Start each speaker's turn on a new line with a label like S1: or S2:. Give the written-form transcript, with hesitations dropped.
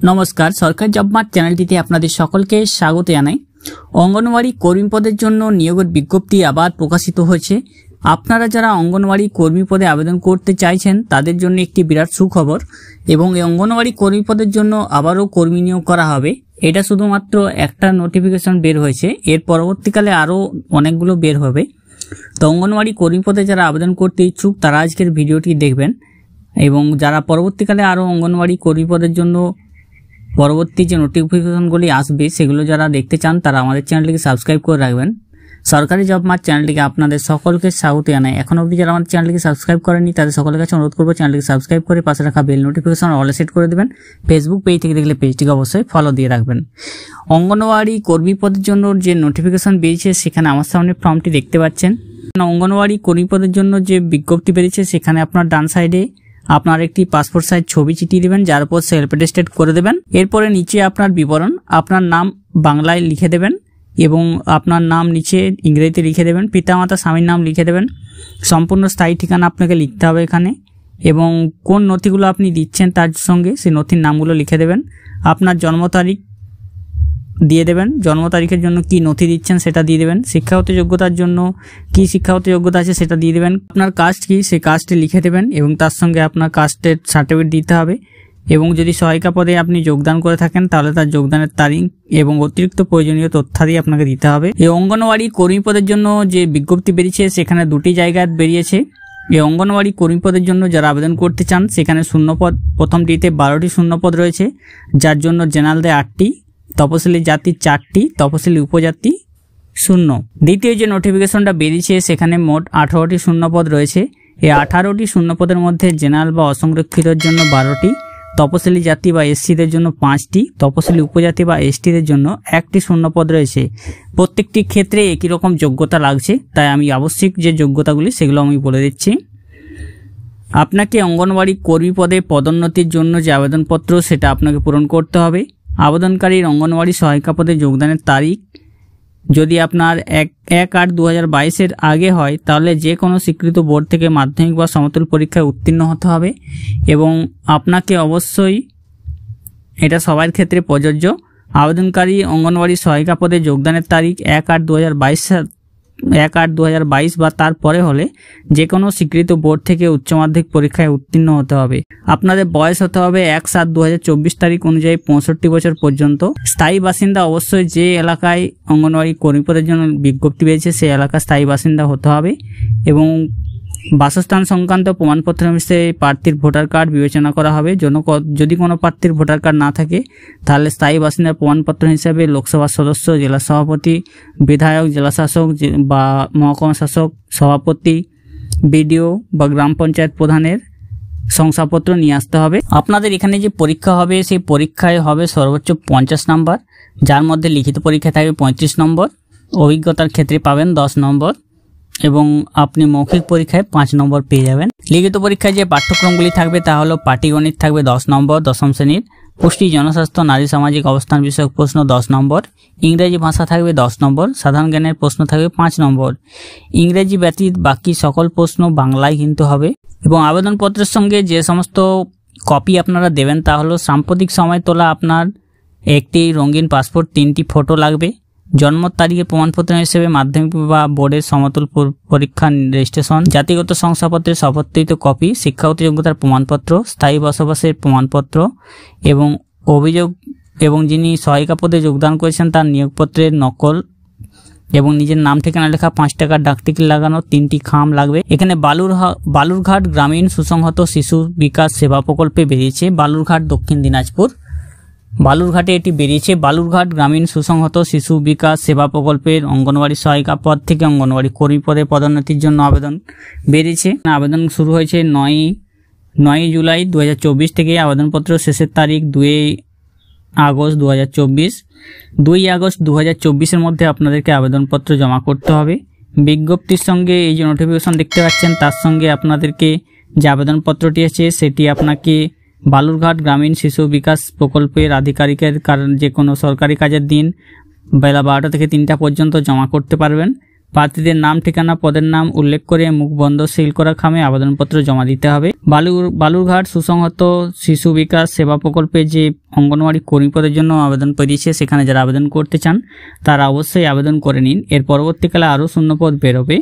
S1: নমস্কার, সরকারি job mart চ্যানেলটিতে আপনাদের সকলকে স্বাগত জানাই। অঙ্গনওয়াড়ি কর্মী পদের জন্য নিয়োগের বিজ্ঞপ্তি আবার প্রকাশিত হয়েছে। আপনারা যারা অঙ্গনওয়াড়ি কর্মী পদে আবেদন করতে চাইছেন তাদের জন্য একটি বিরাট সুখবর, এবং এই অঙ্গনওয়াড়ি কর্মী পদের জন্য আবারও কর্মী নিয়োগ করা হবে। এটা শুধুমাত্র একটা নোটিফিকেশন বের হয়েছে, এর পরবর্তীকালে আরও অনেকগুলো বের হবে। তো অঙ্গনওয়াড়ি কর্মী পদে যারা আবেদন করতে ইচ্ছুক তারা আজকের ভিডিওটি দেখবেন, এবং যারা পরবর্তীকালে আরও অঙ্গনওয়াড়ি কর্মী পদের জন্য পরবর্তী যে নোটিফিকেশনগুলি আসবে সেগুলো যারা দেখতে চান তারা আমাদের চ্যানেলটিকে সাবস্ক্রাইব করে রাখবেন। সরকারি জব মার্ট চ্যানেলটিকে আপনাদের সকলকে স্বাগত জানাই। এখন অবধি যারা আমাদের চ্যানেলটিকে সাবস্ক্রাইব করেনি তাদের সকলের কাছে অনুরোধ করবো চ্যানেলটিকে সাবস্ক্রাইব করে পাশে রাখা বেল নোটিফিকেশন অলে সেট করে দেবেন। ফেসবুক পেজ থেকে দেখলে পেজটিকে অবশ্যই ফলো দিয়ে রাখবেন। অঙ্গনওয়াড়ি কর্মী পদের জন্য যে নোটিফিকেশন বেরিয়েছে সেখানে আমার সামনে ফর্মটি দেখতে পাচ্ছেন। অঙ্গনওয়াড়ি কর্মী পদের জন্য যে বিজ্ঞপ্তি বেরিয়েছে সেখানে আপনার ডান সাইডে আপনার একটি পাসপোর্ট সাইজ ছবি চিটিয়ে দেবেন, যার উপর সেলফ অ্যাটেস্টেড করে দেবেন। এরপরে নিচে আপনার বিবরণ, আপনার নাম বাংলায় লিখে দেবেন এবং আপনার নাম নিচে ইংরেজিতে লিখে দেবেন, পিতামাতা স্বামীর নাম লিখে দেবেন, সম্পূর্ণ স্থায়ী ঠিকানা আপনাকে লিখতে হবে এখানে, এবং কোন নথিগুলো আপনি দিচ্ছেন তার সঙ্গে সেই নথির নামগুলো লিখে দেবেন। আপনার জন্ম তারিখ দিয়ে দেবেন, জন্ম তারিখের জন্য কি নথি দিচ্ছেন সেটা দিয়ে দেবেন। শিক্ষাগত যোগ্যতার জন্য কি শিক্ষাগত যোগ্যতা আছে সেটা দিয়ে দেবেন। আপনার কাস্ট কি সেই কাস্টে লিখে দেবেন এবং তার সঙ্গে আপনার কাস্টের সার্টিফিকেট দিতে হবে, এবং যদি সহায়িকা পদে আপনি যোগদান করে থাকেন তাহলে তার যোগদানের তারিখ এবং অতিরিক্ত প্রয়োজনীয় তথ্যাদি আপনাকে দিতে হবে। এই অঙ্গনওয়াড়ি কর্মী পদের জন্য যে বিজ্ঞপ্তি বেরিয়েছে সেখানে দুটি জায়গায় বেরিয়েছে। এই অঙ্গনওয়াড়ি কর্মী পদের জন্য যারা আবেদন করতে চান সেখানে শূন্যপদ প্রথমটিতে 12টি শূন্যপদ রয়েছে, যার জন্য জেনারেলদের 8টি, তপশিলি জাতির 4টি, তপশিলি উপজাতি 0। দ্বিতীয় যে নোটিফিকেশনটা বেরিয়েছে সেখানে মোট 18টি শূন্যপদ রয়েছে। এই 18টি শূন্যপদের মধ্যে জেনারেল বা অসংরক্ষিতের জন্য 12টি, তপশিলি জাতি বা এসসিদের জন্য 5টি, তপশিলি উপজাতি বা এসটিদের জন্য 1টি শূন্যপদ রয়েছে। প্রত্যেকটি ক্ষেত্রে একই রকম যোগ্যতা লাগছে, তাই আমি আবশ্যিক যে যোগ্যতাগুলি সেগুলো আমি বলে দিচ্ছি। আপনাকে অঙ্গনওয়াড়ি কর্মী পদে পদোন্নতির জন্য যে আবেদনপত্র সেটা আপনাকে পূরণ করতে হবে। আবেদনকারীর অঙ্গনওয়াড়ি সহায়িকা পদে যোগদানের তারিখ যদি আপনার 1/8/2022 আগে হয় তাহলে যে কোনো স্বীকৃত বোর্ড থেকে মাধ্যমিক বা সমতুল পরীক্ষায় উত্তীর্ণ হতে হবে, এবং আপনাকে অবশ্যই এটা সবার ক্ষেত্রে প্রযোজ্য। আবেদনকারী অঙ্গনওয়াড়ি সহায়িকা পদে যোগদানের তারিখ 1/8/2022 বা তারপরে হলে যে কোনো স্বীকৃত বোর্ড থেকে উচ্চ মাধ্যমিক পরীক্ষায় উত্তীর্ণ হতে হবে। আপনাদের বয়স হতে হবে 1/7/2024 তারিখ অনুযায়ী 65 বছর পর্যন্ত। স্থায়ী বাসিন্দা অবশ্যই যে এলাকায় অঙ্গনওয়াড়ি কর্মী পদের জন্য বিজ্ঞপ্তি পেয়েছে সেই এলাকার স্থায়ী বাসিন্দা হতে হবে, এবং বাসস্থান সংক্রান্ত প্রমাণপত্র হিসেবে প্রার্থীর ভোটার কার্ড বিবেচনা করা হবে। যদি কোনো প্রার্থীর ভোটার কার্ড না থাকে তাহলে স্থায়ী বাসিন্দার প্রমাণপত্র হিসেবে লোকসভার সদস্য, জেলা সভাপতি, বিধায়ক, জেলা শাসক বা মহকুমা শাসক, সভাপতি, বিডিও বা গ্রাম পঞ্চায়েত প্রধানের শংসাপত্র নিয়ে আসতে হবে। আপনাদের এখানে যে পরীক্ষা হবে সেই পরীক্ষায় হবে সর্বোচ্চ 50 নম্বর, যার মধ্যে লিখিত পরীক্ষা থাকবে 35 নম্বর, অভিজ্ঞতার ক্ষেত্রে পাবেন 10 নম্বর, এবং আপনি মৌখিক পরীক্ষায় 5 নম্বর পেয়ে যাবেন। লিখিত পরীক্ষায় যে পাঠ্যক্রমগুলি থাকবে তা হলো পাটিগণিত থাকবে 10 নম্বর 10ম শ্রেণীর, পুষ্টি, জনস্বাস্থ্য, নারী সামাজিক অবস্থান বিষয়ক প্রশ্ন 10 নম্বর, ইংরেজি ভাষা থাকবে 10 নম্বর, সাধারণ জ্ঞানের প্রশ্ন থাকবে 5 নম্বর। ইংরেজি ব্যতীত বাকি সকল প্রশ্ন বাংলায় কিন্তু হবে। এবং আবেদনপত্রের সঙ্গে যে সমস্ত কপি আপনারা দেবেন তা হলো সাম্প্রতিক সময় তোলা আপনার একটি রঙিন পাসপোর্ট, 3টি ফটো লাগবে, জন্ম তারিখের প্রমাণপত্র হিসেবে মাধ্যমিক বা বোর্ডের সমতুল পরীক্ষা রেজিস্ট্রেশন, জাতিগত শংসাপত্রের সপত্রিত কপি, শিক্ষাগত যোগ্যতার প্রমাণপত্র, স্থায়ী বসবাসের প্রমাণপত্র, এবং অভিযোগ এবং যিনি সহায়িকা পদে যোগদান করেছেন তার নিয়োগপত্রের নকল, এবং নিজের নাম ঠিকানা লেখা 5 টাকার ডাকটিকিট লাগানো 3টি খাম লাগবে। এখানে বালুরঘাট গ্রামীণ সুসংহত শিশু বিকাশ সেবা প্রকল্পে বেরিয়েছে, বালুরঘাট দক্ষিণ দিনাজপুর, বালুরঘাটে এটি বেরিয়েছে। বালুরঘাট গ্রামীণ সুসংহত শিশু বিকাশ সেবা প্রকল্পের অঙ্গনওয়াড়ি সহায়িকা পদ থেকে অঙ্গনওয়াড়ি কর্মী পদে পদোন্নতির জন্য আবেদন বেরিয়েছে। আবেদন শুরু হয়েছে 9 জুলাই 2024 থেকে। আবেদনপত্র শেষের তারিখ 2 আগস্ট 2024। 2 আগস্ট 2024 মধ্যে আপনাদেরকে আবেদনপত্র জমা করতে হবে। বিজ্ঞপ্তির সঙ্গে এই যে নোটিফিকেশন দেখতে পাচ্ছেন তার সঙ্গে আপনাদেরকে যে আবেদনপত্রটি আছে সেটি আপনাকে বালুরঘাট গ্রামীণ শিশু বিকাশ প্রকল্পের আধিকারিকের কারণ যে কোনো সরকারি কাজের দিন বেলা 12টা থেকে 3টা পর্যন্ত জমা করতে পারবেন। প্রার্থীদের নাম, ঠিকানা, পদের নাম উল্লেখ করে মুখ বন্ধ সিল করা খামে আবেদনপত্র জমা দিতে হবে। বালুরঘাট সুসংহত শিশু বিকাশ সেবা প্রকল্পে যে অঙ্গনওয়াড়ি কর্মী পদের জন্য আবেদন পেয়েছে, সেখানে যারা আবেদন করতে চান তারা অবশ্যই আবেদন করে নিন। এর পরবর্তীকালে আরও শূন্যপদ বেরোবে।